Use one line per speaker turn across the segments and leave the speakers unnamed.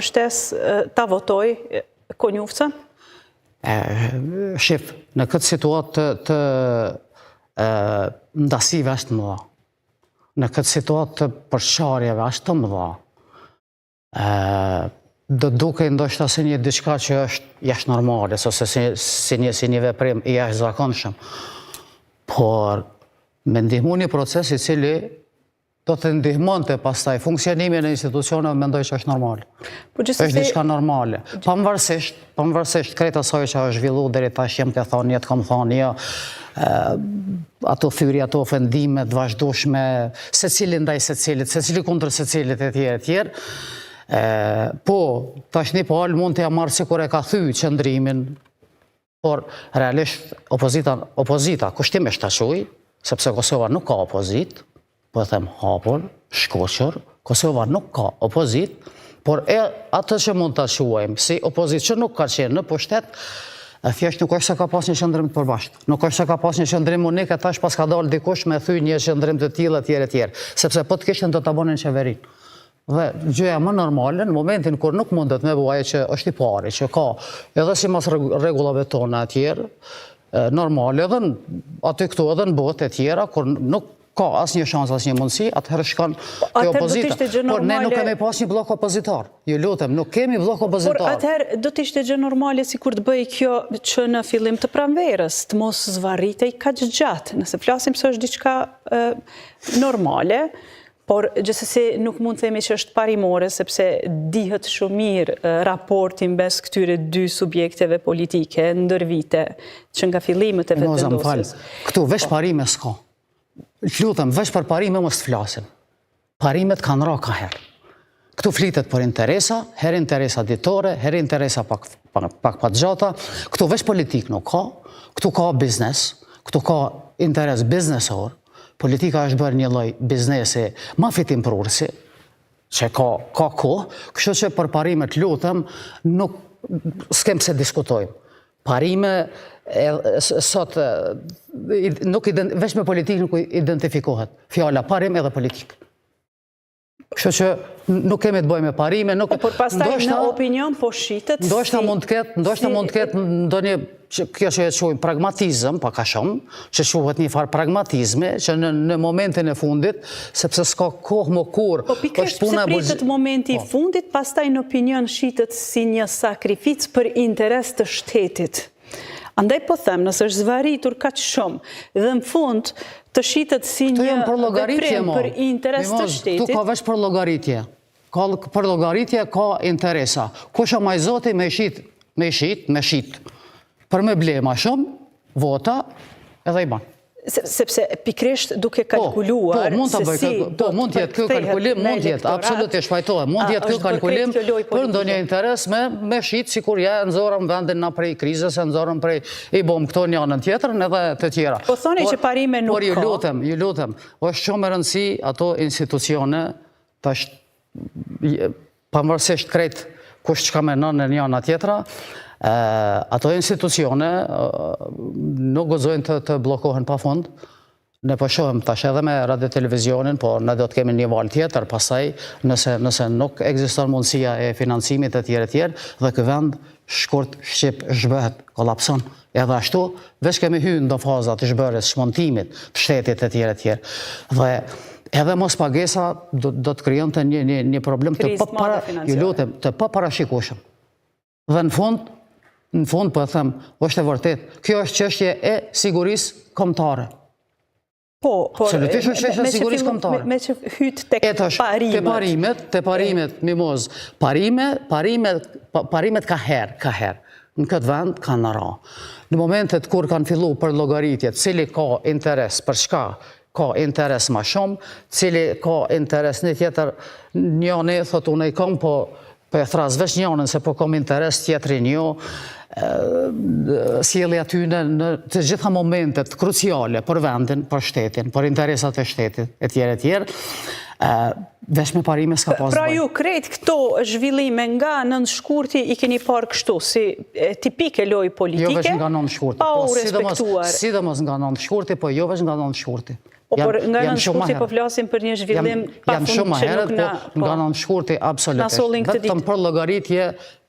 shtesë ta votoj Konjufca?
Shif, në këtë situatë të ndasive është të mëdha. Në këtë situatë të përqarjeve është të mëdha. Do duke ndoshta si një diçka që është jashtë normale, ose si një veprim i jashtë zakonshëm. Por me ndihmu një proces i cili do të ndihmonte pastaj funksionimin e institucioneve, mendoj që është normal. Është diçka normale. Pavarësisht krejt asaj që është zhvilluar deri tash, jam të thonë, jetë kam thonë, jo, ato thyri, ato ofendimet vazhdueshme, secili ndaj secilit, secili kundër secilit e tjerë. Po, tash një palë mund të ja marrë sikur e ka thyë qëndrimin, por realisht opozita kushtimisht ta quaj, sepse Kosova nuk ka opozit, po e them hapur, shkoqur, Kosova nuk ka opozit, por atë që mund ta quajmë si opozit që nuk ka qenë në pushtet, thjesht nuk është se ka pas një qëndrim të përbashkët. Nuk është se ka pas një qëndrim unik e tash pas ka dalë dikush me thyë një qëndrim të tillë etj. Sepse po të kishin do ta bënin qeverinë. Dhe gjëja më normale, në momentin kur nuk mundet me buaj që është i pari, që ka edhe si mas rregullave tona e tjerë, normale edhe aty këtu edhe në botë e tjera, kur nuk ka asnjë shans, asnjë mundësi, atëherë shkon te opozita. Por ne nuk kemi pas një blok opozitar. Ju lutem, nuk kemi blok opozitar.
Por atëherë do të ishte gjë normale sikur të bëj kjo që në fillim të pranverës, të mos zvarritej kaq gjatë. Nëse flasim se është diçka normale, por gjithsesi nuk mund të themi që është parimore, sepse dihet shumë mirë raporti mes këtyre dy subjekteve politike ndër vite, që nga fillimet e vetëvendosjes.
Këtu veç parime s'ka. Lutem, veç për parime mos të flasim. Parimet kanë ra ka herë. Këtu flitet për interesa, herë interesa ditore, herë interesa pak gjata. Këtu veç politik nuk ka, këtu ka biznes, këtu ka interes biznesor. Politika është bërë një lloj biznesi ma fitim prurësi, që ka kohë, kështu që për parimet lutem, nuk s'kem pse diskutojmë. Parime sot veç me politikë nuk identifikohet. Fjala parim edhe politikë. Kështu që nuk kemi të bëjmë me parime,
por pastaj në opinion po shitet si
ndoshta mund të ketë ndonjë kjo që e quajmë pragmatizëm, pa ka shumë, që quhet një farë pragmatizmi, që në momentin e fundit, sepse s'ka kohë më kur.
Po pikërisht pse pritet momenti i fundit, pastaj në opinion shitet si një sakrificë për interes të shtetit. Andaj po them, nëse është zvaritur kaq shumë dhe në fund të shitet si një veprim për interes të shtetit.
Tu ka veç për llogaritje. Për llogaritje ka interesa. Kusha maj zoti me shit. Për me ble ma shumë, vota edhe i ban.
Sepse pikrisht duke kalkuluar se si...
Po, mund t'jetë kjo kalkulim, mund t'jetë, absolutisht fajtohet, mund t'jetë kjo kalkulim për ndonjë interes me shit, si kur ja nëzorëm vendin na prej krizës, nëzorëm prej i bom këto një anën tjetër, edhe të tjera.
Po thoni që parime nuk ka.
Por ju lutem, është shumë e rëndësi ato institucione, pavarësisht krejt kush që ka menon në një anë tjetra, ato institucione nuk guxojnë të blokohen pa fund. Ne po shohim tash edhe me radio televizionin, po ne do të kemi një valë tjetër pasaj, nëse nuk ekziston mundësia e financimit e tjerë, dhe ky vend shkurt shqip zhbëhet, kolapson. Edhe ashtu, veç kemi hyrë në faza të zhbërjes, shmontimit të shtetit e tjerë. Dhe edhe mos pagesa do të krijonte një problem të paparashikueshëm. Dhe në fund po e them, është e vërtet, kjo është çështje e sigurisë kombëtare.
Po,
absolutisht është çështje e sigurisë kombëtare.
Me që hyt tek parimet.
Te parimet, mimoz. Parimet ka herë. Në këtë vend kanë ra. Në momentet kur kanë fillu për llogaritjet, cili ka interes për çka ka interes ma shumë, cili ka interes një tjetër, njëni, thot unë i kam, po e thras veç njënën, se po kam interes tjetëri një, sjellja tyne në të gjitha momentet kruciale për vendin, për shtetin, për interesat e shtetit, e tjerë, veç me parime s'ka pas bëj.
Pra ju krejt këto zhvillime nga nënshkurti i keni parë kështu, si tipike lojë politike,
jo veç nga nënshkurti,
pa u respektuar.
Sidomos nga nënshkurti, po jo veç nga nënshkurti.
Por nga në shkurti po flasim për një zhvillim pa fund që nuk na...
Nga në shkurti absolutisht. Vetëm për llogaritje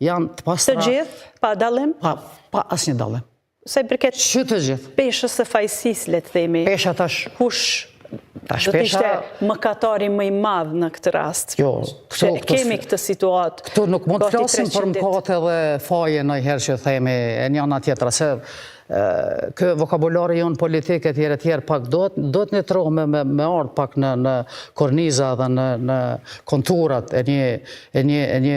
janë të pastra...
Të gjithë, pa dallim?
Pa asnjë dallim.
Sa i përket
të gjithë.
Peshës së fajësisë, le të themi.
Pesha tash...
Kush do të ishte mëkatari më i madh në këtë rast?
Jo,
kemi këtë situatë.
Këtu nuk mund të flasim për mëkate dhe faje ndonjëherë që themi e njëna tjetra, se kë vokabulari jonë politik e tjerë pak do të një tro me ardhë pak në korniza dhe në konturat e një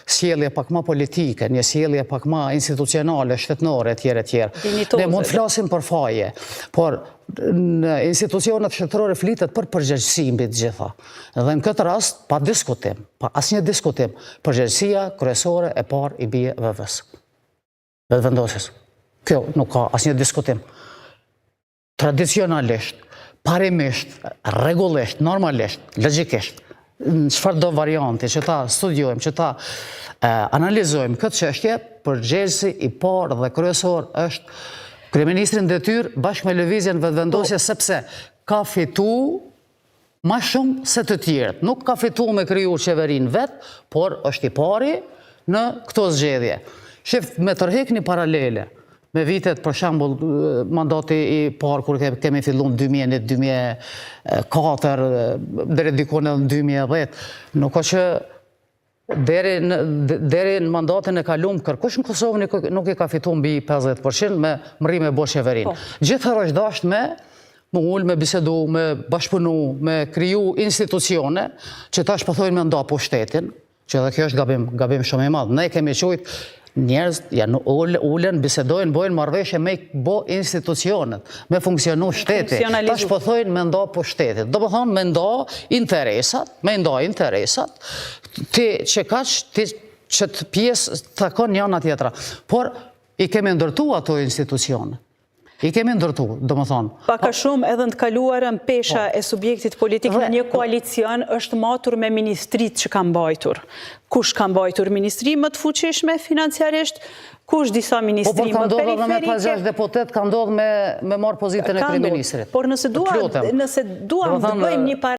sjellje pak ma politike, një sjellje pak ma institucionale, shtetnore e tjerë. Ne mund të flasim për faje, por në institucionet shtetërore flitet për përgjegjësi mbi të gjitha. Dhe në këtë rast, pa diskutim, pa asnjë diskutim, përgjegjësia kryesore e parë i bie VV-s. Vetëvendosjes. Kjo nuk ka asnjë diskutim. Tradicionalisht, parimisht, rregullisht, normalisht, logjikisht, në çfarë do varianti që ta studiojmë, që ta analizojmë këtë çështje, përgjegjësi i parë dhe kryesor është kryeministri në detyrë bashkë me lëvizjen vetëvendosje, sepse ka fitu ma shumë se të tjerët. Nuk ka fitu me kriju qeverinë vetë, por është i pari në këto zgjedhje. Shift me tërheq një paralele me vitet, për shembull, mandati i parë kur kemi filluar 2001-2004 deri diku në 2010, nuk ka që deri në mandatin e kaluar kërkush në Kosovë nuk i ka fituar mbi 50% me mrime bo qeverinë. Gjithëherë është dashur me ullë, me bisedu, me bashkëpunu, me kriju institucione që tash po thojnë me nda pushtetin, që edhe kjo është gabim shumë i madh. Ne kemi qujtë njerëz janë ulen, bisedojnë, bojnë marrëveshje me bo institucionet, me funksionu shteti. Tash po thojnë me nda pushtetit. Do më thonë me nda interesat, ti që kaq, ti që të pjesë të takon njëna tjetra. Por i kemi ndërtu ato institucione. I kemi ndërtu, do më thonë.
Paka shumë edhe në të kaluarën pesha e subjektit politik në një koalicion është matur me ministrit që kam mbajtur. Kush kam mbajtur ministri më të fuqishme financiarisht, kush disa ministri më periferike.
Po ka ndodhë me 5-6 deputet, ka ndodhë me marë pozitën e kryeministrit.
Por nëse duam të bëjmë një